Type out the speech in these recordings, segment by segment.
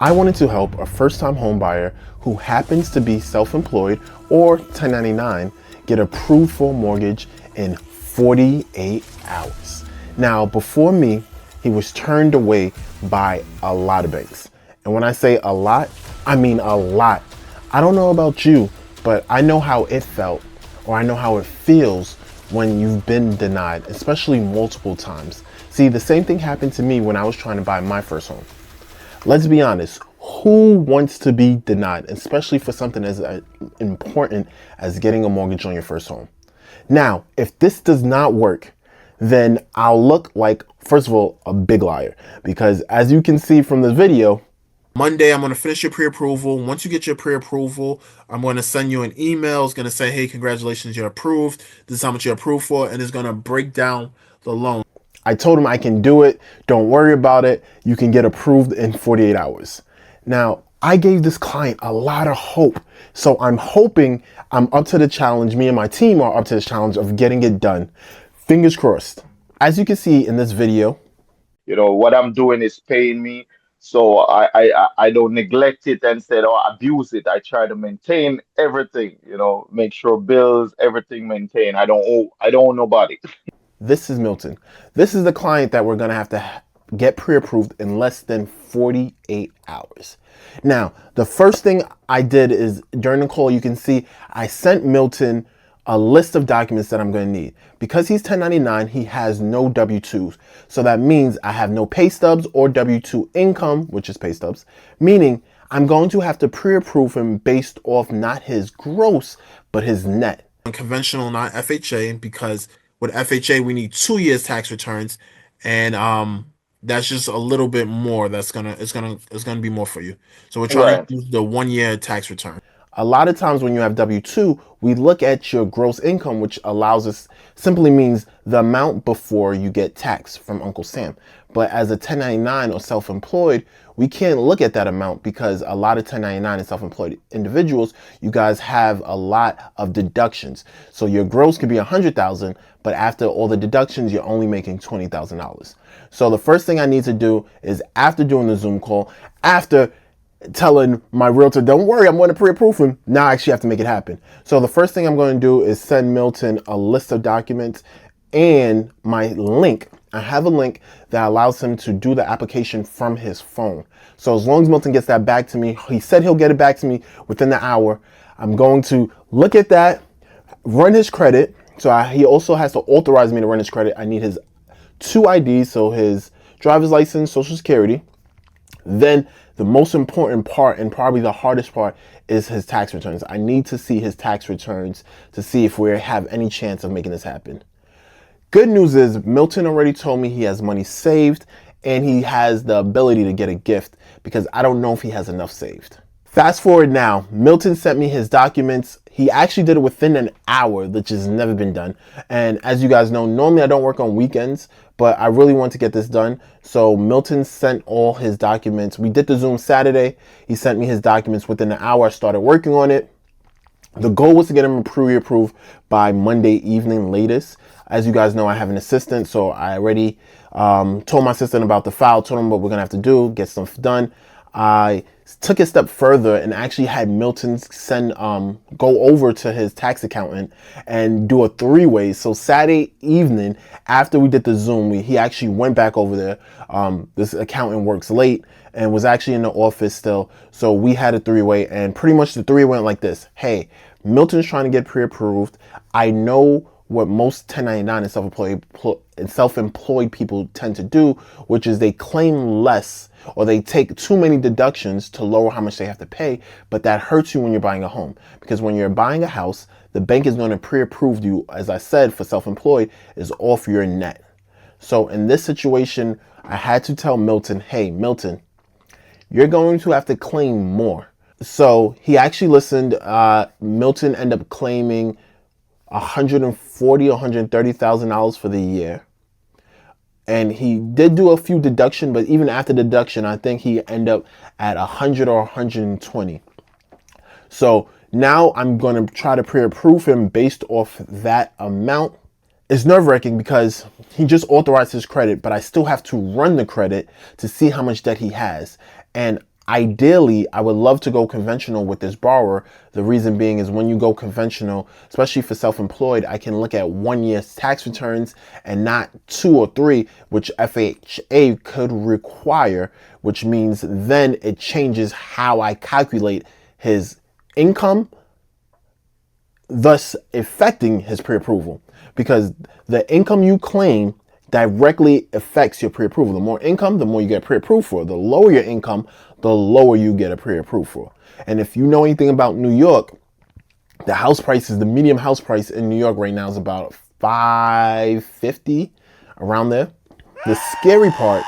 I wanted to help a first-time home buyer who happens to be self-employed or 1099 get approved for a mortgage in 48 hours. Now, before me, he was turned away by a lot of banks. And when I say a lot, I mean a lot. I don't know about you, but I know how it felt, or I know how it feels when you've been denied, especially multiple times. See, the same thing happened to me when I was trying to buy my first home. Let's be honest, who wants to be denied, especially for something as important as getting a mortgage on your first home? Now, if this does not work, then I'll look like, first of all, a big liar. Because as you can see from this video, Monday, I'm going to finish your pre-approval. Once you get your pre-approval, I'm going to send you an email. It's going to say, hey, congratulations, you're approved. This is how much you're approved for. And it's going to break down the loan. I told him I can do it. Don't worry about it. You can get approved in 48 hours. Now, I gave this client a lot of hope. So I'm hoping I'm up to the challenge. Me and my team are up to the challenge of getting it done. Fingers crossed. As you can see in this video, What I'm doing is paying me, so I don't neglect it and said or abuse it. I try to maintain everything, make sure bills, everything maintained. I don't owe nobody. this is Milton. This is the client that we're going to have to get pre-approved in less than 48 hours. Now, the first thing I did is during the call, you can see I sent Milton a list of documents that I'm going to need. Because he's 1099, he has no W-2s. So that means I have no pay stubs or W-2 income, which is pay stubs, meaning I'm going to have to pre-approve him based off not his gross, but his net. Conventional, not FHA, because with FHA, we need 2 years tax returns. And that's just a little bit more. It's gonna be more for you. So we're trying Right. to use the 1 year tax return. A lot of times when you have W-2, we look at your gross income, which allows us, simply means the amount before you get taxed from Uncle Sam. But as a 1099 or self-employed, we can't look at that amount because a lot of 1099 and self-employed individuals, you guys have a lot of deductions. So your gross could be 100,000, but after all the deductions, you're only making $20,000. So the first thing I need to do is, after doing the Zoom call, after telling my realtor, don't worry, I'm going to pre-approve him, now I actually have to make it happen. So the first thing I'm going to do is send Milton a list of documents and my link. I have a link that allows him to do the application from his phone. So as long as Milton gets that back to me, he said he'll get it back to me within the hour. I'm going to look at that, run his credit. So he also has to authorize me to run his credit. I need his 2 IDs, so his driver's license, social security. Then the most important part, and probably the hardest part, is his tax returns. I need to see his tax returns to see if we have any chance of making this happen. Good news is Milton already told me he has money saved and he has the ability to get a gift, because I don't know if he has enough saved. Fast forward now, Milton sent me his documents. He actually did it within an hour, which has never been done. And as you guys know, normally I don't work on weekends, but I really want to get this done. So Milton sent all his documents. We did the Zoom Saturday. He sent me his documents within an hour. I started working on it. The goal was to get him pre-approved by Monday evening latest. As you guys know, I have an assistant, so I already told my assistant about the file, told him what we're gonna have to do, get stuff done. I took it a step further and actually had Milton go over to his tax accountant and do a 3-way. So Saturday evening, after we did the Zoom, he actually went back over there. This accountant works late and was actually in the office still. So we had a 3-way, and pretty much the 3 went like this. Hey, Milton's trying to get pre-approved. I know what most 1099 and self-employed people tend to do, which is they claim less or they take too many deductions to lower how much they have to pay, but that hurts you when you're buying a home. Because when you're buying a house, the bank is going to pre-approve you, as I said, for self-employed, is off your net. So in this situation, I had to tell Milton, hey, Milton, you're going to have to claim more. So he actually listened. Milton ended up claiming $140,000 or $130,000 for the year. And he did do a few deduction, but even after deduction, I think he ended up at 100 or 120. So now I'm going to try to pre-approve him based off that amount. It's nerve-wracking because he just authorized his credit, but I still have to run the credit to see how much debt he has. And Ideally, I would love to go conventional with this borrower. The reason being is when you go conventional, especially for self-employed, I can look at 1 year's tax returns and not 2 or 3, which FHA could require, which means then it changes how I calculate his income, thus affecting his pre-approval. Because the income you claim directly affects your pre-approval. The more income, the more you get pre-approved for. The lower your income, the lower you get a pre-approved for. And if you know anything about New York, the house prices, the medium house price in New York right now is about $550, around there. The scary part,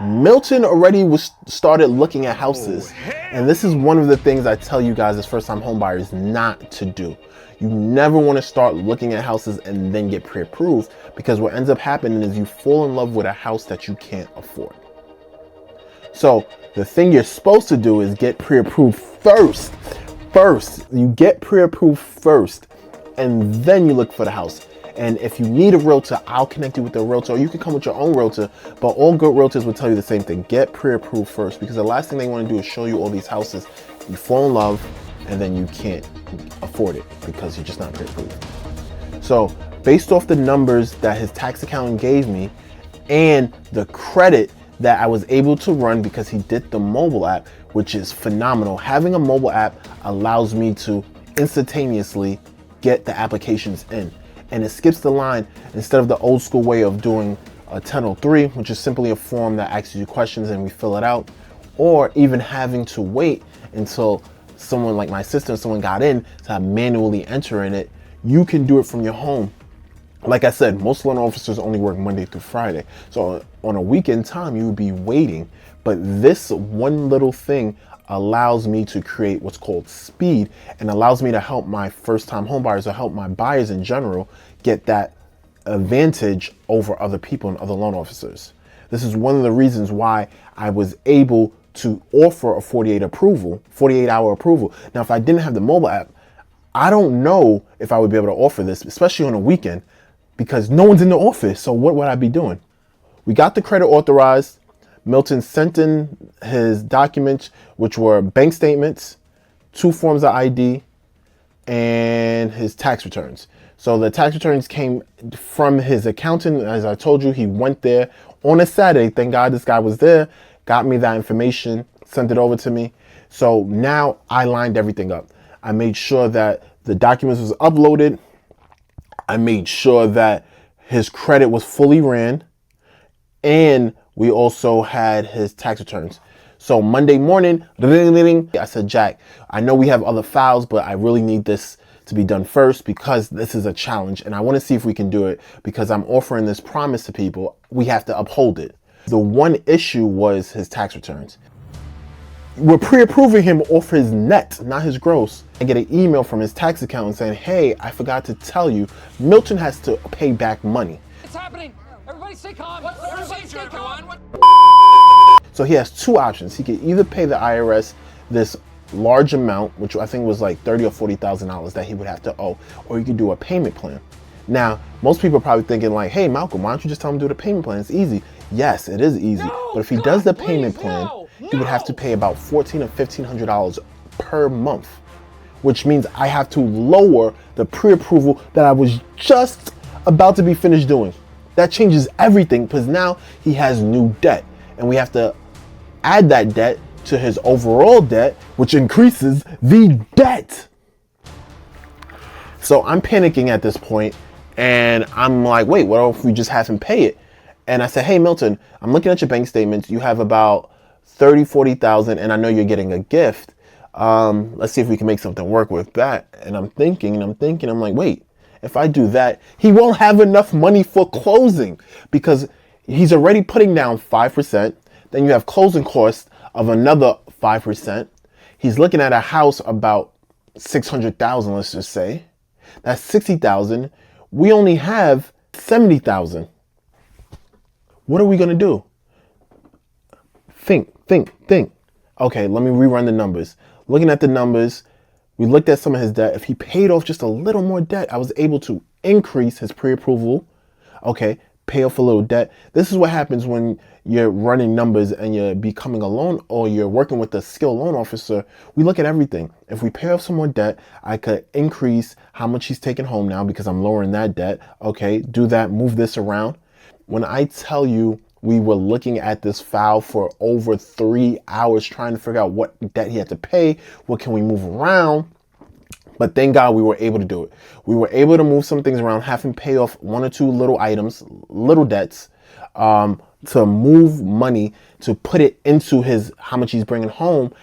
Milton already started looking at houses. And this is one of the things I tell you guys as first-time homebuyers not to do. You never want to start looking at houses and then get pre-approved, because what ends up happening is you fall in love with a house that you can't afford. So the thing you're supposed to do is get pre-approved first. You get pre-approved first, and then you look for the house. And if you need a realtor, I'll connect you with a realtor, or you can come with your own realtor. But all good realtors will tell you the same thing. Get pre-approved first, because the last thing they want to do is show you all these houses. You fall in love, and then you can't afford it because you're just not pre-approved. So based off the numbers that his tax accountant gave me and the credit that I was able to run because he did the mobile app, which is phenomenal. Having a mobile app allows me to instantaneously get the applications in. And it skips the line instead of the old school way of doing a 1003, which is simply a form that asks you questions and we fill it out, or even having to wait until someone like my sister, someone got in to manually enter in it. You can do it from your home. Like I said, most loan officers only work Monday through Friday. So on a weekend time, you would be waiting. But this one little thing allows me to create what's called speed, and allows me to help my first-time homebuyers, or help my buyers in general, get that advantage over other people and other loan officers. This is one of the reasons why I was able to offer a 48-hour approval. Now, if I didn't have the mobile app, I don't know if I would be able to offer this, especially on a weekend, because no one's in the office. So what would I be doing? We got the credit authorized. Milton sent in his documents, which were bank statements, 2 forms of ID, and his tax returns. So the tax returns came from his accountant. As I told you, he went there on a Saturday. Thank God this guy was there, got me that information, sent it over to me. So now I lined everything up. I made sure that the documents was uploaded. I made sure that his credit was fully ran, and we also had his tax returns. So Monday morning, I said, Jack, I know we have other files, but I really need this to be done first because this is a challenge and I want to see if we can do it, because I'm offering this promise to people. We have to uphold it. The one issue was his tax returns. We're pre-approving him off his net, not his gross. I get an email from his tax accountant saying, hey, I forgot to tell you, Milton has to pay back money. It's happening. Everybody stay calm. What's the procedure, everyone? So he has 2 options. He could either pay the IRS this large amount, which I think was like $30,000 or $40,000 that he would have to owe, or he could do a payment plan. Now, most people are probably thinking like, hey, Malcolm, why don't you just tell him to do the payment plan? It's easy. Yes, it is easy. But if he does the payment plan, he would have to pay about $1,400 or $1,500 per month, which means I have to lower the pre-approval that I was just about to be finished doing. That changes everything, because now he has new debt, and we have to add that debt to his overall debt, which increases the debt. So I'm panicking at this point, and I'm like, wait, what if we just have him pay it? And I said, hey, Milton, I'm looking at your bank statements. You have about 30, 40,000, and I know you're getting a gift. Let's see if we can make something work with that. And I'm thinking, I'm like, wait, if I do that, he won't have enough money for closing, because he's already putting down 5%. Then you have closing costs of another 5%. He's looking at a house about 600,000, let's just say. That's 60,000. We only have 70,000. What are we going to do? Think. Okay, let me rerun the numbers. Looking at the numbers, we looked at some of his debt. If he paid off just a little more debt, I was able to increase his pre-approval. Okay, pay off a little debt. This is what happens when you're running numbers and you're becoming a loan, or you're working with a skilled loan officer. We look at everything. If we pay off some more debt, I could increase how much he's taking home now because I'm lowering that debt. Okay, do that, move this around. When I tell you we were looking at this file for over 3 hours trying to figure out what debt he had to pay, what can we move around, but thank God we were able to do it. We were able to move some things around, have him pay off 1 or 2 little items, little debts, to move money, to put it into his, how much he's bringing home.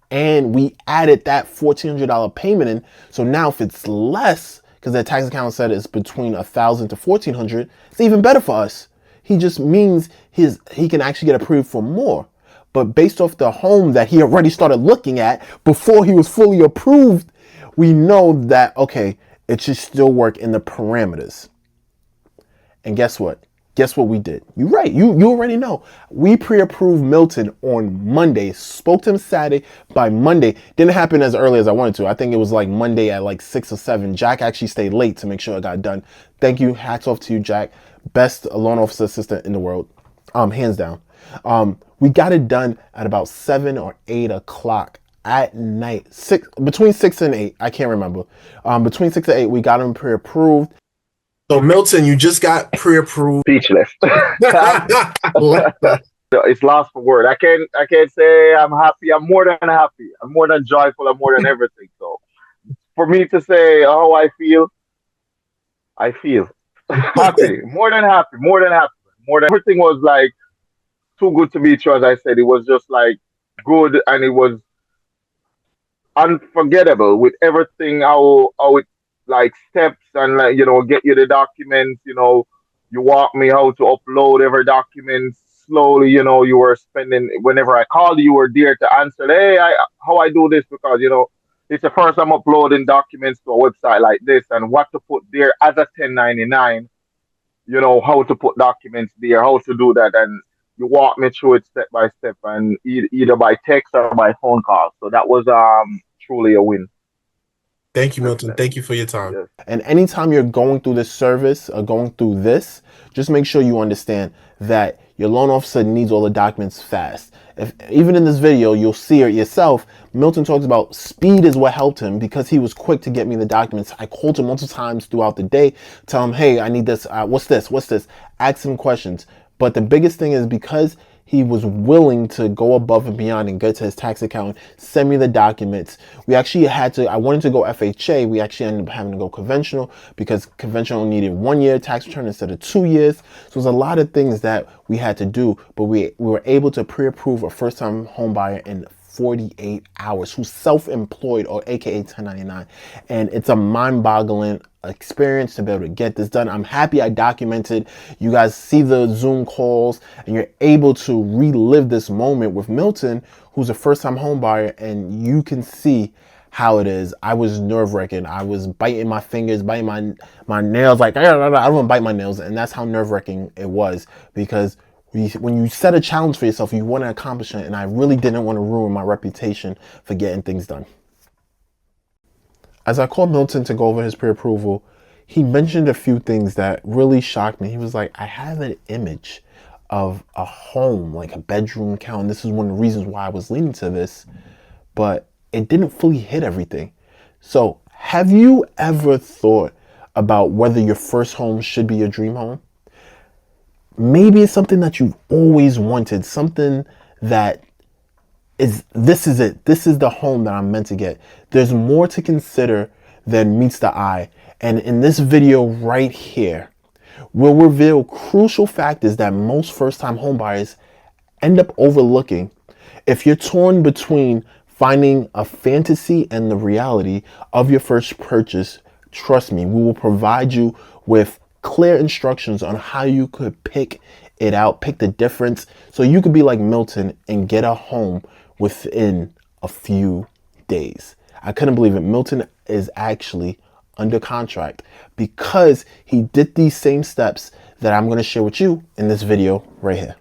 And we added that $1,400 payment in. So now if it's less, because the tax accountant said it's between $1,000 to $1,400, it's even better for us. He just means he can actually get approved for more. But based off the home that he already started looking at before he was fully approved, we know that, okay, it should still work in the parameters. And guess what? Guess what we did? You're right. You already know. We pre-approved Milton on Monday. Spoke to him Saturday. By Monday, didn't happen as early as I wanted to. I think it was like Monday at like 6 or 7. Jack actually stayed late to make sure it got done. Thank you. Hats off to you, Jack. Best loan officer assistant in the world. Hands down. We got it done at about 7 or 8 o'clock at night. Between 6 and 8. I can't remember. Between 6 and 8, we got him pre-approved. So Milton, you just got pre-approved. Speechless. It's lost for word. I can't say I'm happy. I'm more than happy. I'm more than joyful. I'm more than everything. So for me to say how I feel happy. More than happy. More than happy. More than everything was like too good to be true, as I said. It was just like good, and it was unforgettable with everything, how it like steps and like, get you the documents, you walk me how to upload every document slowly, you were spending, whenever I called you were there to answer, hey, how I do this, because it's the first time uploading documents to a website like this, and what to put there as a 1099, how to put documents there, how to do that, and you walk me through it step by step, and either by text or by phone call. So that was truly a win. Thank you, Milton. Thank you for your time. Yes. And anytime you're going through this service or going through this, just make sure you understand that your loan officer needs all the documents fast. Even in this video, you'll see it yourself. Milton talks about speed is what helped him because he was quick to get me the documents. I called him multiple times throughout the day, tell him, hey, I need this. What's this? What's this? Ask him questions. But the biggest thing is because he was willing to go above and beyond and get to his tax accountant, send me the documents. We actually I wanted to go FHA. We actually ended up having to go conventional because conventional needed 1 year tax return instead of 2 years. So there's a lot of things that we had to do, but we were able to pre-approve a first-time home buyer in 48 hours who's self-employed, or AKA 1099. And it's a mind-boggling experience to be able to get this done. I'm happy I documented. You guys see the Zoom calls and you're able to relive this moment with Milton, who's a first-time home buyer, and you can see how it is. I was nerve-wracking. I was biting my fingers, biting my nails, like I don't want to bite my nails, and that's how nerve-wracking it was, because when you set a challenge for yourself, you want to accomplish it, and I really didn't want to ruin my reputation for getting things done. As I called Milton to go over his pre-approval, he mentioned a few things that really shocked me. He was like, I have an image of a home, like a bedroom count. And this is one of the reasons why I was leaning to this, but it didn't fully hit everything. So have you ever thought about whether your first home should be your dream home? Maybe it's something that you've always wanted, something that this is it. This is the home that I'm meant to get. There's more to consider than meets the eye. And in this video right here, we'll reveal crucial factors that most first-time homebuyers end up overlooking. If you're torn between finding a fantasy and the reality of your first purchase, trust me, we will provide you with clear instructions on how you could pick it out, pick the difference, so you could be like Milton and get a home within a few days. I couldn't believe it. Milton is actually under contract because he did these same steps that I'm going to share with you in this video right here.